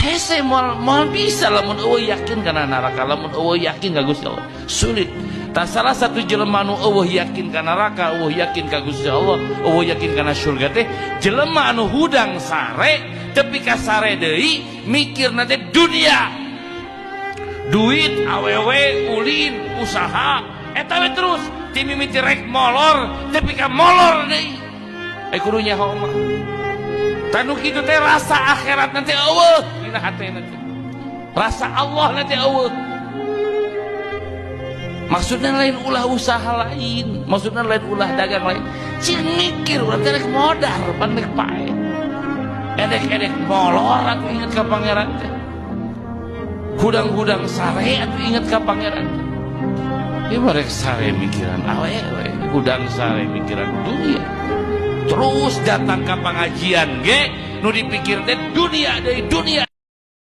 hese moal bisa lamun eueuh yakin kana neraka, lamun eueuh yakin ka Gusti Allah sulit. Tak salah satu jelema anu eueuh yakin ka neraka, eueuh yakin ka Gusti Allah, eueuh yakin kana surga teh jelema anu hudang sare tepi ka sare deui mikirna teh dunia, duit, awewe, ulin, usaha eta we terus ti mimiti rek molor tepi ka molor deui kudu nyaho mah. Tanu kitu teh rasa akhirat nanti eueuh dina hatena teh, rasa Allah nanti eueuh. Maksudnya lain ulah usaha lain, maksudnya lain ulah dagang lain. Cing mikir urang teh rek modal pan rek pae. Edek-edek molor atuh inget ka pangeran teh. Hudang-hudang sare atuh inget ka pangeran teh. Ieu mah rek sare mikiran awewe, hudang sare mikiran dunia. Terus datang ke pengajian ge nu dipikir teh dunia